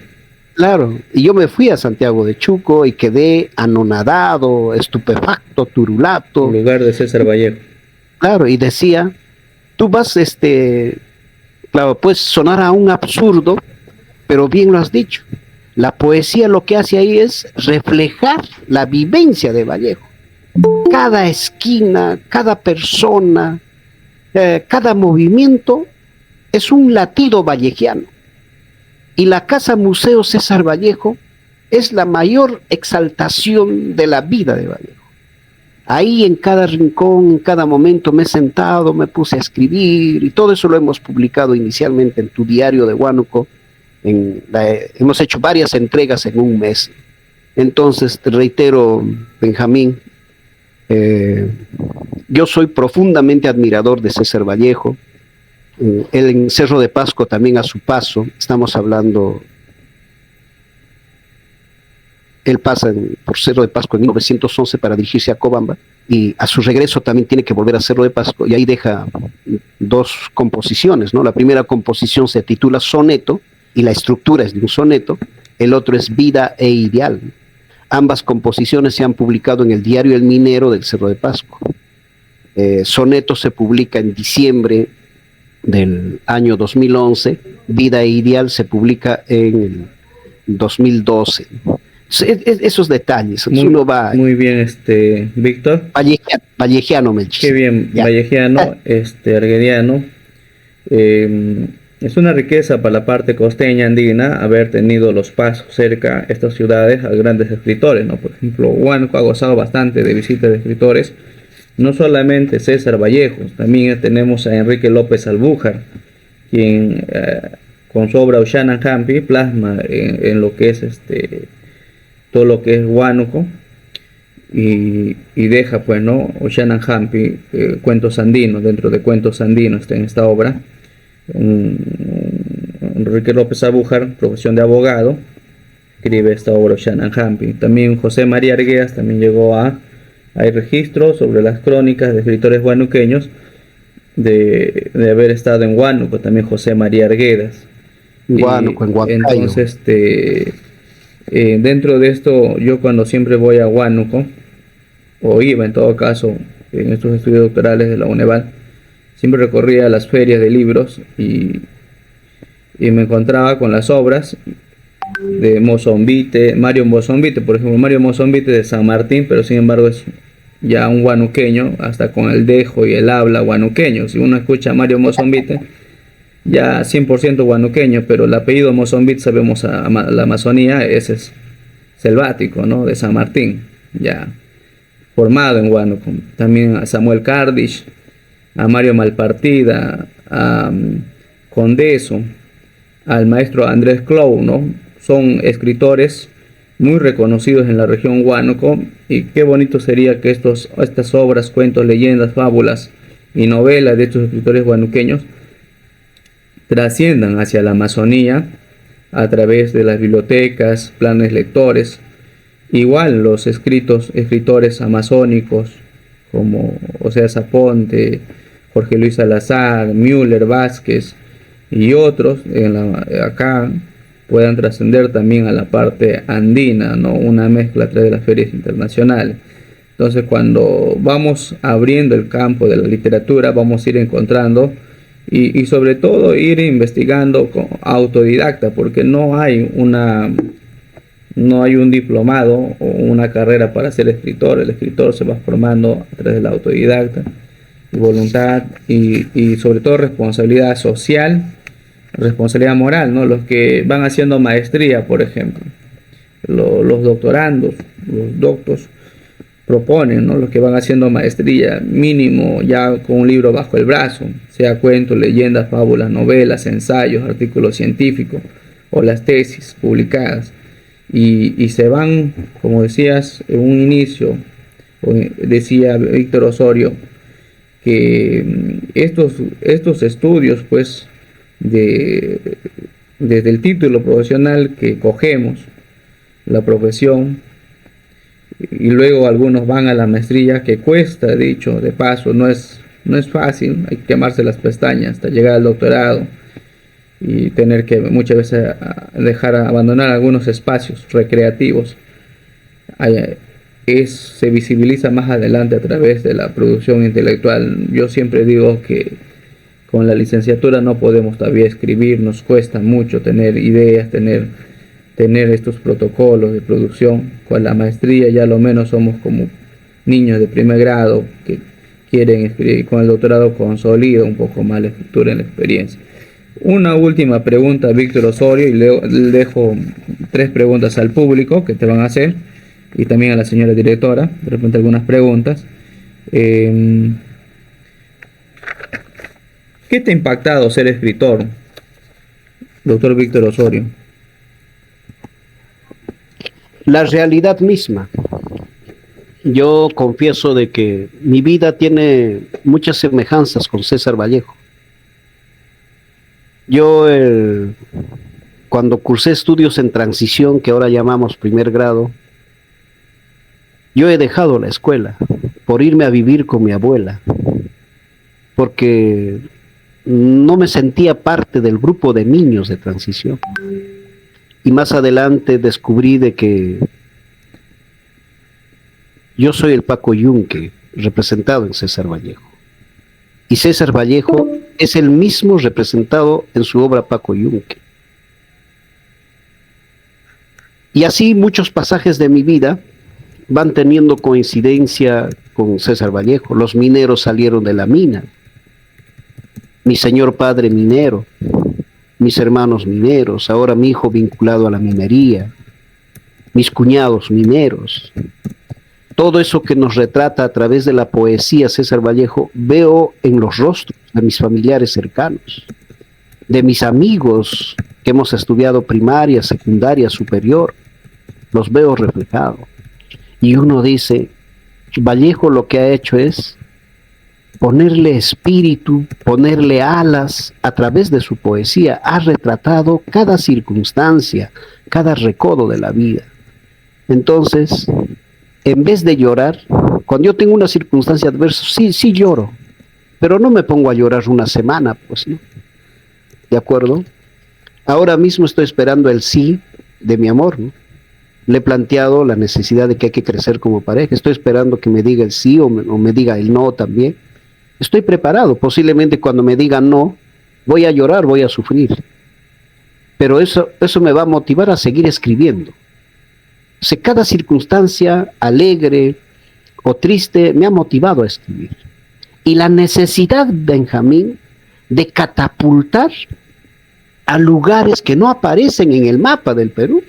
Claro, y yo me fui a Santiago de Chuco y quedé anonadado, estupefacto, turulato. En lugar de César Vallejo. Claro, y decía, tú vas, claro, puede sonar a un absurdo, pero bien lo has dicho. La poesía lo que hace ahí es reflejar la vivencia de Vallejo. Cada esquina, cada persona, cada movimiento es un latido vallejiano. Y la Casa Museo César Vallejo es la mayor exaltación de la vida de Vallejo. Ahí en cada rincón, en cada momento me he sentado, me puse a escribir, y todo eso lo hemos publicado inicialmente en tu diario de Huánuco. Hemos hecho varias entregas en un mes. Entonces, te reitero, Benjamín, yo soy profundamente admirador de César Vallejo. Él en Cerro de Pasco también a su paso, estamos hablando, él pasa por Cerro de Pasco en 1911 para dirigirse a Cobamba, y a su regreso también tiene que volver a Cerro de Pasco, y ahí deja dos composiciones, ¿no? La primera composición se titula Soneto, y la estructura es de un soneto. El otro es Vida e Ideal. Ambas composiciones se han publicado en el diario El Minero del Cerro de Pasco. Soneto se publica en diciembre del año 2011, Vida e Ideal se publica en el 2012. Esos detalles, uno va... Muy bien, Víctor. Vallejiano, Melchis. Qué bien, ya. Vallejiano, arguediano. Es una riqueza para la parte costeña andina haber tenido los pasos cerca a estas ciudades a grandes escritores, ¿no? Por ejemplo, Huánuco ha gozado bastante de visitas de escritores. No solamente César Vallejo, también tenemos a Enrique López Albújar, quien con su obra Ushanankampi plasma en lo que es todo lo que es Huánuco, y deja pues, ¿no? Ushanankampi, cuentos andinos, dentro de cuentos andinos está en esta obra. Enrique López Albújar, profesión de abogado, escribe esta obra Ushanankampi. También José María Arguedas también llegó a... Hay registros sobre las crónicas de escritores huanuqueños de haber estado en Huánuco, también José María Arguedas. Huánuco, en Huancayo. Entonces, dentro de esto, yo cuando siempre voy a Huánuco, o iba en todo caso, en estos estudios doctorales de la UNEVAL, siempre recorría las ferias de libros y me encontraba con las obras de Mozombite, Mario Mozombite, por ejemplo, Mario Mozombite de San Martín, pero sin embargo es ya un huanuqueño, hasta con el dejo y el habla huanuqueño. Si uno escucha a Mario Mozombite, ya 100% huanuqueño, pero el apellido Mozombite, sabemos a la Amazonía, ese es selvático, ¿no? De San Martín, ya formado en Huánuco. También a Samuel Cardish, a Mario Malpartida, a Condeso, al maestro Andrés Clou, ¿no? Son escritores muy reconocidos en la región Huánuco, y qué bonito sería que estas obras, cuentos, leyendas, fábulas y novelas de estos escritores huanuqueños trasciendan hacia la Amazonía a través de las bibliotecas, planes lectores. Igual los escritores amazónicos como Osea Zaponte, Jorge Luis Salazar, Müller, Vázquez y otros acá puedan trascender también a la parte andina, ¿no? Una mezcla a través de las ferias internacionales. Entonces, cuando vamos abriendo el campo de la literatura, vamos a ir encontrando y sobre todo ir investigando con autodidacta, porque no hay un diplomado o una carrera para ser escritor. El escritor se va formando a través de la autodidacta, voluntad y sobre todo responsabilidad social, responsabilidad moral, ¿no? Los que van haciendo maestría, por ejemplo, los doctorandos, los doctos, proponen, ¿no? Los que van haciendo maestría, mínimo ya con un libro bajo el brazo, sea cuentos, leyendas, fábulas, novelas, ensayos, artículos científicos o las tesis publicadas. Y se van, como decías en un inicio, decía Víctor Osorio, que estos estudios, pues, desde el título profesional que cogemos, la profesión, y luego algunos van a la maestría, que cuesta, dicho de paso, no es fácil, hay que quemarse las pestañas hasta llegar al doctorado y tener que muchas veces abandonar algunos espacios recreativos. Se visibiliza más adelante a través de la producción intelectual. Yo siempre digo que con la licenciatura no podemos todavía escribir, nos cuesta mucho tener ideas, tener estos protocolos de producción. Con la maestría ya lo menos somos como niños de primer grado que quieren escribir, con el doctorado consolida un poco más la escritura en la experiencia. Una última pregunta a Víctor Osorio, y le dejo 3 preguntas al público que te van a hacer, y también a la señora directora, de repente algunas preguntas. ¿Qué te ha impactado ser escritor, doctor Víctor Osorio? La realidad misma. Yo confieso de que mi vida tiene muchas semejanzas con César Vallejo. Yo, cuando cursé estudios en transición, que ahora llamamos primer grado, yo he dejado la escuela por irme a vivir con mi abuela, porque no me sentía parte del grupo de niños de transición. Y más adelante descubrí de que yo soy el Paco Yunque representado en César Vallejo. Y César Vallejo es el mismo representado en su obra Paco Yunque. Y así muchos pasajes de mi vida van teniendo coincidencia con César Vallejo. Los mineros salieron de la mina. Mi señor padre minero, mis hermanos mineros, ahora mi hijo vinculado a la minería, mis cuñados mineros. Todo eso que nos retrata a través de la poesía César Vallejo, veo en los rostros de mis familiares cercanos, de mis amigos que hemos estudiado primaria, secundaria, superior, los veo reflejados. Y uno dice, Vallejo lo que ha hecho es ponerle espíritu, ponerle alas a través de su poesía. Ha retratado cada circunstancia, cada recodo de la vida. Entonces, en vez de llorar, cuando yo tengo una circunstancia adversa, sí lloro, pero no me pongo a llorar una semana, pues, ¿no? ¿De acuerdo? Ahora mismo estoy esperando el sí de mi amor, ¿no? Le he planteado la necesidad de que hay que crecer como pareja. Estoy esperando que me diga el sí o me diga el no también. Estoy preparado. Posiblemente cuando me diga no, voy a llorar, voy a sufrir. Pero eso me va a motivar a seguir escribiendo. O sea, cada circunstancia alegre o triste me ha motivado a escribir. Y la necesidad, Benjamín, de catapultar a lugares que no aparecen en el mapa del Perú.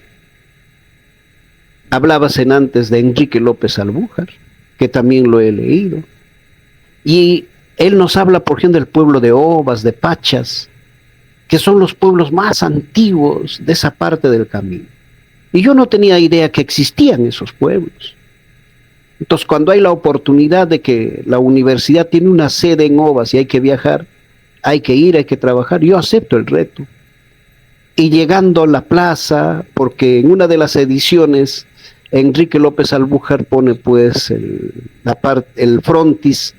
Hablabas antes de Enrique López Albújar, que también lo he leído. Y él nos habla, por ejemplo, del pueblo de Ovas, de Pachas, que son los pueblos más antiguos de esa parte del camino. Y yo no tenía idea que existían esos pueblos. Entonces, cuando hay la oportunidad de que la universidad tiene una sede en Ovas y hay que viajar, hay que ir, hay que trabajar, yo acepto el reto. Y llegando a la plaza, porque en una de las ediciones Enrique López Albújar pone pues el frontis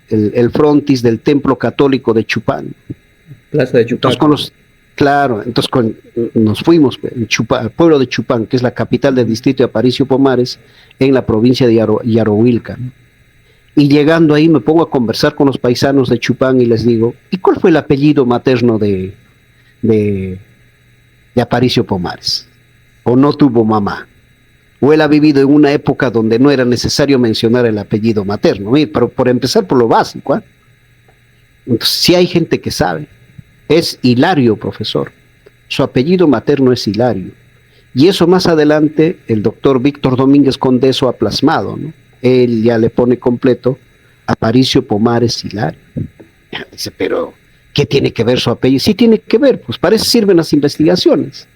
del templo católico de Chupán. Plaza de Chupán. Entonces nos fuimos al pueblo de Chupán, que es la capital del distrito de Aparicio Pomares, en la provincia de Yarohuilca. Y llegando ahí me pongo a conversar con los paisanos de Chupán y les digo, ¿y cuál fue el apellido materno de Aparicio Pomares? ¿O no tuvo mamá? ¿O él ha vivido en una época donde no era necesario mencionar el apellido materno? Pero por empezar por lo básico, ¿eh? Entonces, sí hay gente que sabe. Es Hilario, profesor. Su apellido materno es Hilario. Y eso más adelante el doctor Víctor Domínguez Condeso ha plasmado, ¿no? él ya le pone completo Aparicio Pomares Hilario. Dice, pero ¿qué tiene que ver su apellido? Sí tiene que ver, pues para eso sirven las investigaciones.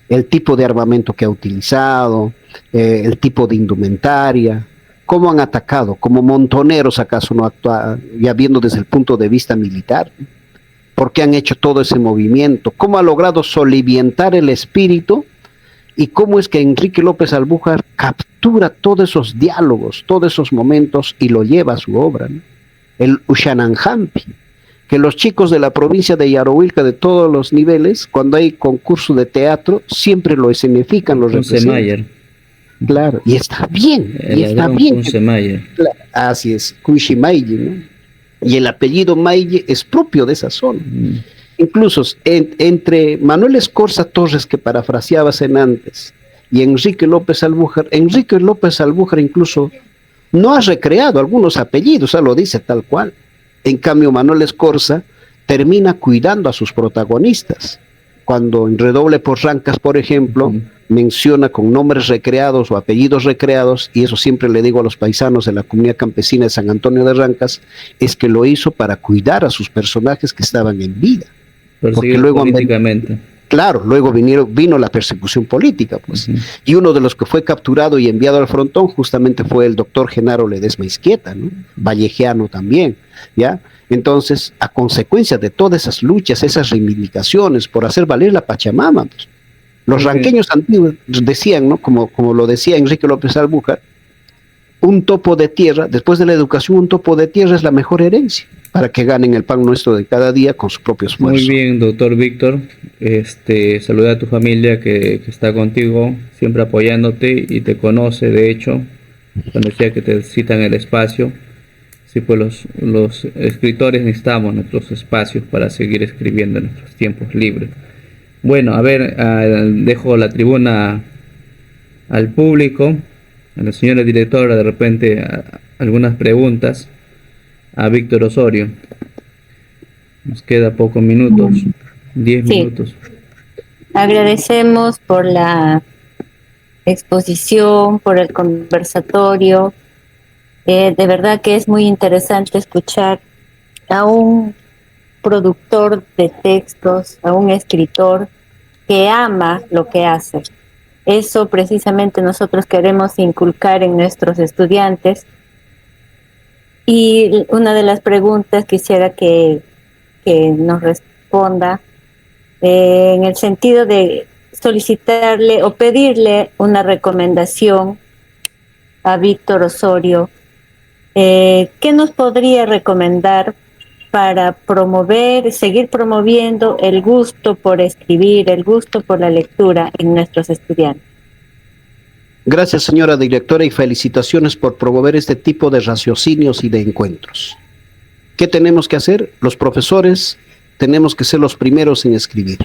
El tipo de armamento que ha utilizado, el tipo de indumentaria, cómo han atacado, como montoneros acaso no actúan, ya viendo desde el punto de vista militar, por qué han hecho todo ese movimiento, cómo ha logrado soliviantar el espíritu y cómo es que Enrique López Albújar captura todos esos diálogos, todos esos momentos y lo lleva a su obra, ¿no? El Ushananjampi, que los chicos de la provincia de Yarohuilca de todos los niveles, cuando hay concurso de teatro, siempre lo escenifican, lo representan. Claro, y está bien, y está bien. Así es, Cuichimaille, ¿no? Y el apellido Maille es propio de esa zona. Incluso entre Manuel Escorza Torres, que parafraseabas en antes, y Enrique López Albújar incluso no ha recreado algunos apellidos, o sea, lo dice tal cual. En cambio, Manuel Escorza termina cuidando a sus protagonistas. Cuando en Redoble por Rancas, por ejemplo, menciona con nombres recreados o apellidos recreados, y eso siempre le digo a los paisanos de la comunidad campesina de San Antonio de Rancas, es que lo hizo para cuidar a sus personajes que estaban en vida. Porque luego políticamente. Claro, luego vino la persecución política, pues. Y uno de los que fue capturado y enviado al frontón justamente fue el doctor Genaro Ledesma Izquieta, ¿no? Vallejiano también, ¿ya? Entonces, a consecuencia de todas esas luchas, esas reivindicaciones por hacer valer la Pachamama, pues, los ranqueños antiguos decían, ¿no? Como lo decía Enrique López Albújar, un topo de tierra, después de la educación, un topo de tierra es la mejor herencia para que ganen el pan nuestro de cada día con su propio esfuerzo. Muy bien, doctor Víctor. Saluda a tu familia que está contigo, siempre apoyándote y te conoce, de hecho, cuando sea que te citan el espacio. Sí, pues los escritores necesitamos nuestros espacios para seguir escribiendo en nuestros tiempos libres. Bueno, a ver, dejo la tribuna al público, a la señora directora, de repente algunas preguntas a Víctor Osorio. Nos queda pocos minutos, 10 minutos. Agradecemos por la exposición, por el conversatorio. De verdad que es muy interesante escuchar a un productor de textos, a un escritor que ama lo que hace. Eso precisamente nosotros queremos inculcar en nuestros estudiantes. Y una de las preguntas quisiera que nos responda en el sentido de solicitarle o pedirle una recomendación a Víctor Osorio. ¿Qué nos podría recomendar para seguir promoviendo el gusto por escribir, el gusto por la lectura en nuestros estudiantes? Gracias, señora directora, y felicitaciones por promover este tipo de raciocinios y de encuentros. ¿Qué tenemos que hacer? Los profesores tenemos que ser los primeros en escribir.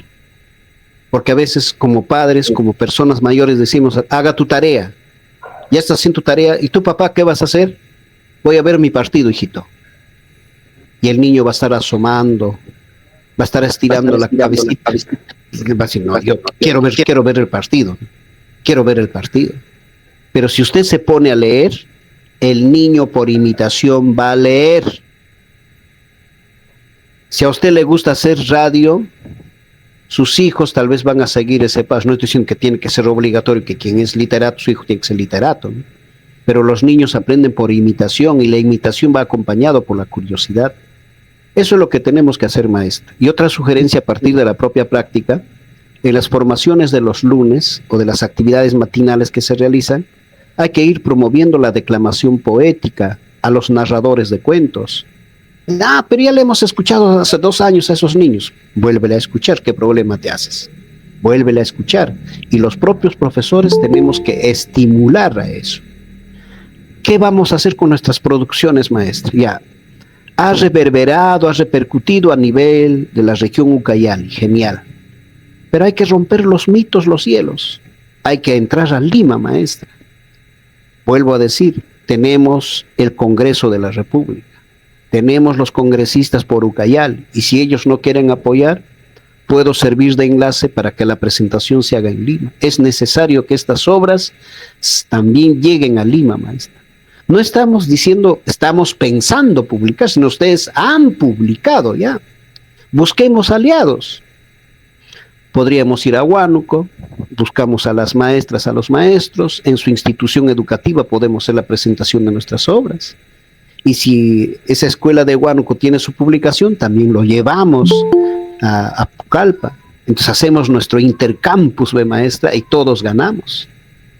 Porque a veces como padres, como personas mayores decimos, haga tu tarea. Ya estás haciendo tu tarea. ¿Y tú, papá, qué vas a hacer? Voy a ver mi partido, hijito. Y el niño va a estar asomando, va a estar estirando la cabecita. Va a decir, no, yo quiero ver el partido. Quiero ver el partido. Pero si usted se pone a leer, el niño por imitación va a leer. Si a usted le gusta hacer radio, sus hijos tal vez van a seguir ese paso. No estoy diciendo que tiene que ser obligatorio que quien es literato, su hijo tiene que ser literato, ¿no? Pero los niños aprenden por imitación y la imitación va acompañado por la curiosidad. Eso es lo que tenemos que hacer, maestra. Y otra sugerencia a partir de la propia práctica, en las formaciones de los lunes o de las actividades matinales que se realizan, hay que ir promoviendo la declamación poética a los narradores de cuentos. Pero ya le hemos escuchado hace 2 años a esos niños. Vuélvele a escuchar, ¿qué problema te haces? Vuélvele a escuchar. Y los propios profesores tenemos que estimular a eso. ¿Qué vamos a hacer con nuestras producciones, maestra? Ya, ha reverberado, ha repercutido a nivel de la región Ucayali, genial. Pero hay que romper los mitos, los hielos. Hay que entrar a Lima, maestra. Vuelvo a decir, tenemos el Congreso de la República, tenemos los congresistas por Ucayali, y si ellos no quieren apoyar, puedo servir de enlace para que la presentación se haga en Lima. Es necesario que estas obras también lleguen a Lima, maestra. No estamos diciendo, estamos pensando publicar, sino ustedes han publicado ya. Busquemos aliados. Podríamos ir a Huánuco, buscamos a las maestras, a los maestros, en su institución educativa podemos hacer la presentación de nuestras obras. Y si esa escuela de Huánuco tiene su publicación, también lo llevamos a Pucallpa. Entonces hacemos nuestro intercampus de maestra y todos ganamos.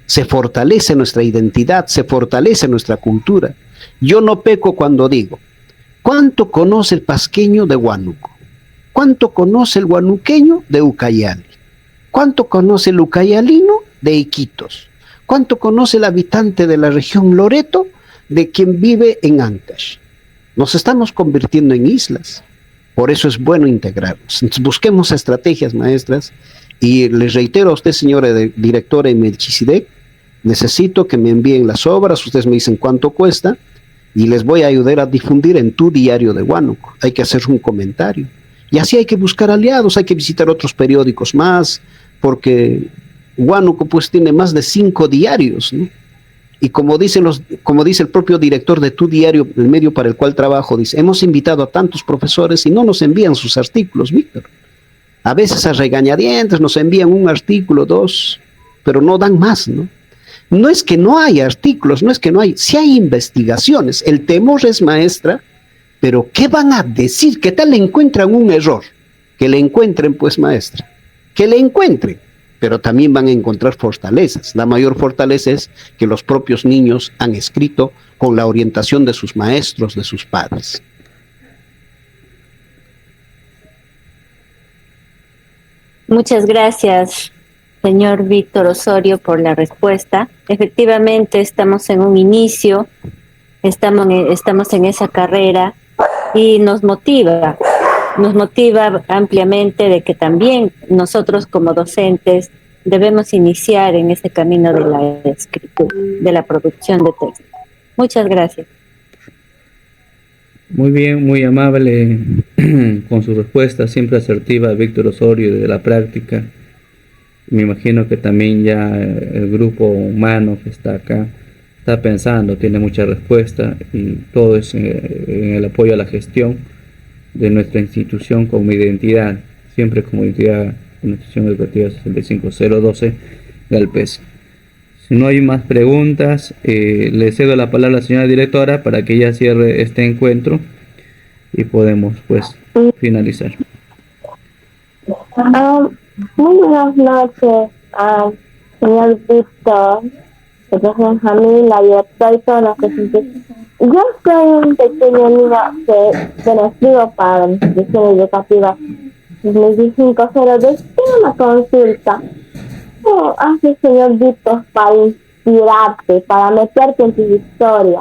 Se fortalece nuestra identidad, se fortalece nuestra cultura. Yo no peco cuando digo, ¿cuánto conoce el pasqueño de Huánuco? ¿Cuánto conoce el huanuqueño de Ucayali? ¿Cuánto conoce el ucayalino de Iquitos? ¿Cuánto conoce el habitante de la región Loreto de quien vive en Ancash? Nos estamos convirtiendo en islas. Por eso es bueno integrarnos. Entonces busquemos estrategias, maestras, y les reitero a usted, señora directora en Melchizedek, necesito que me envíen las obras, ustedes me dicen cuánto cuesta, y les voy a ayudar a difundir en tu diario de Huánuco. Hay que hacer un comentario. Y así hay que buscar aliados, hay que visitar otros periódicos más, porque Huánuco pues tiene más de 5 diarios, ¿no? Y como dice el propio director de tu diario, el medio para el cual trabajo, dice, hemos invitado a tantos profesores y no nos envían sus artículos, Víctor. A veces a regañadientes nos envían un artículo, 2, pero no dan más, ¿no? No es que no hay artículos, no es que no hay, sí hay investigaciones. El temor es, maestra, pero ¿qué van a decir? ¿Qué tal le encuentran un error? Que le encuentren, pues, maestra. Que le encuentren, pero también van a encontrar fortalezas. La mayor fortaleza es que los propios niños han escrito con la orientación de sus maestros, de sus padres. Muchas gracias, señor Víctor Osorio, por la respuesta. Efectivamente, estamos en un inicio, estamos en esa carrera y nos motiva ampliamente de que también nosotros como docentes debemos iniciar en ese camino de la escritura, de la producción de texto. Muchas gracias. Muy bien, muy amable con su respuesta, siempre asertiva, Víctor Osorio, de la práctica. Me imagino que también ya el grupo humano que está acá está pensando, tiene mucha respuesta y todo es en el apoyo a la gestión de nuestra institución como identidad, siempre como identidad de la institución educativa 65012 Galpez. Si no hay más preguntas, le cedo la palabra a la señora directora para que ella cierre este encuentro y podemos pues finalizar. Muy buenas noches, señor Víctor, profesor Jamil, la directora y todos los presentes. Yo soy un pequeño niño que me escribo para la institución educativa 2005-02. Tengo una consulta. ¿Cómo hace, señor Víctor, para inspirarte, para meterte en tu historia?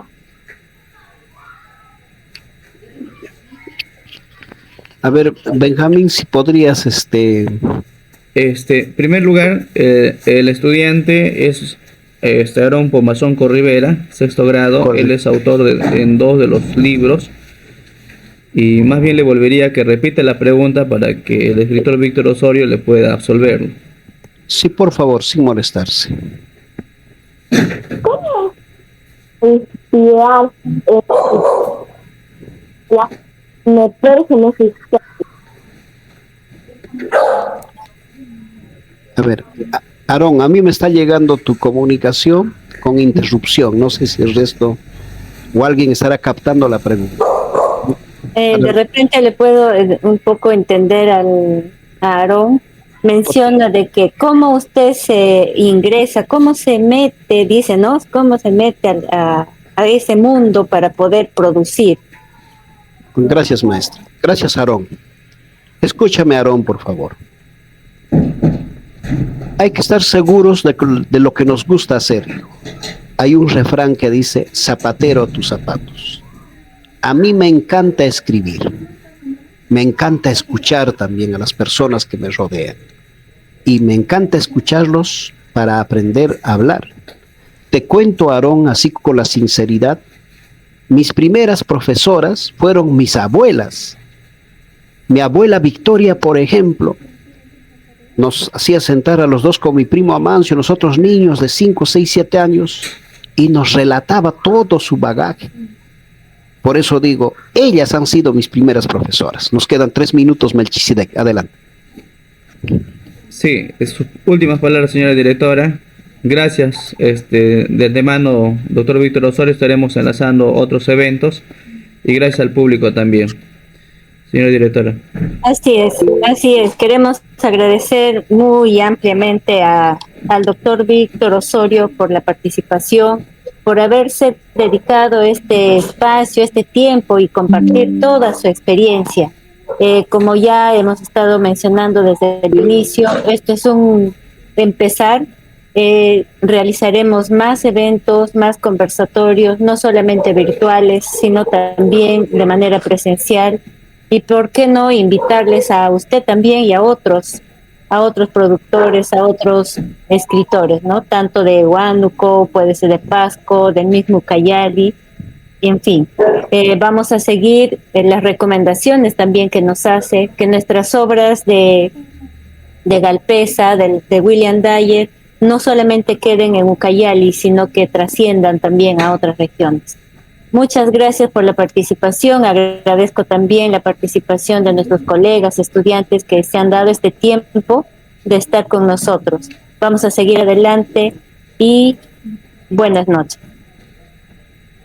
A ver, Benjamín, si podrías, En primer lugar, el estudiante es Aarón Pomazonco Rivera, 6º grado. Correcto. Él es autor en 2 de los libros. Y más bien le volvería a que repite la pregunta para que el escritor Víctor Osorio le pueda absolverlo. Sí, por favor, sin molestarse. ¿Cómo inspirar meterse en esa historia? A ver, Aarón, a mí me está llegando tu comunicación con interrupción. No sé si el resto o alguien estará captando la pregunta. De repente le puedo un poco entender a Aarón. Menciona de que cómo usted se ingresa, cómo se mete, dice, ¿no? Cómo se mete a ese mundo para poder producir. Gracias, maestra. Gracias, Aarón. Escúchame, Aarón, por favor. Hay que estar seguros de lo que nos gusta hacer. Hay un refrán que dice, zapatero a tus zapatos. A mí me encanta escribir. Me encanta escuchar también a las personas que me rodean. Y me encanta escucharlos para aprender a hablar. Te cuento, Aarón, así con la sinceridad, mis primeras profesoras fueron mis abuelas. Mi abuela Victoria, por ejemplo, nos hacía sentar a los dos con mi primo Amancio, nosotros niños de 5, 6, 7 años, y nos relataba todo su bagaje. Por eso digo, ellas han sido mis primeras profesoras. Nos quedan 3 minutos, Melchizedek, adelante. Sí, sus últimas palabras, señora directora. Gracias. De antemano, doctor Víctor Osorio, estaremos enlazando otros eventos y gracias al público también. Señora directora. Así es, así es. Queremos agradecer muy ampliamente al doctor Víctor Osorio por la participación, por haberse dedicado este espacio, este tiempo y compartir toda su experiencia. Como ya hemos estado mencionando desde el inicio, esto es un empezar. Realizaremos más eventos, más conversatorios, no solamente virtuales, sino también de manera presencial. Y por qué no invitarles a usted también y a otros productores, a otros escritores, ¿no? Tanto de Huánuco, puede ser de Pasco, del mismo Cayali, en fin. Vamos a seguir las recomendaciones también que nos hace, que nuestras obras de Galpeza, de William Dyer, no solamente queden en Ucayali, sino que trasciendan también a otras regiones. Muchas gracias por la participación. Agradezco también la participación de nuestros colegas, estudiantes que se han dado este tiempo de estar con nosotros. Vamos a seguir adelante y buenas noches.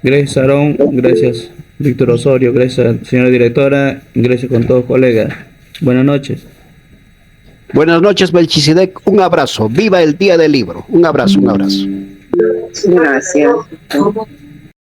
Gracias, Aarón. Gracias, Víctor Osorio. Gracias, señora directora. Gracias con todos, colegas. Buenas noches. Buenas noches, Melchizedek. Un abrazo. Viva el Día del Libro. Un abrazo, un abrazo. Gracias.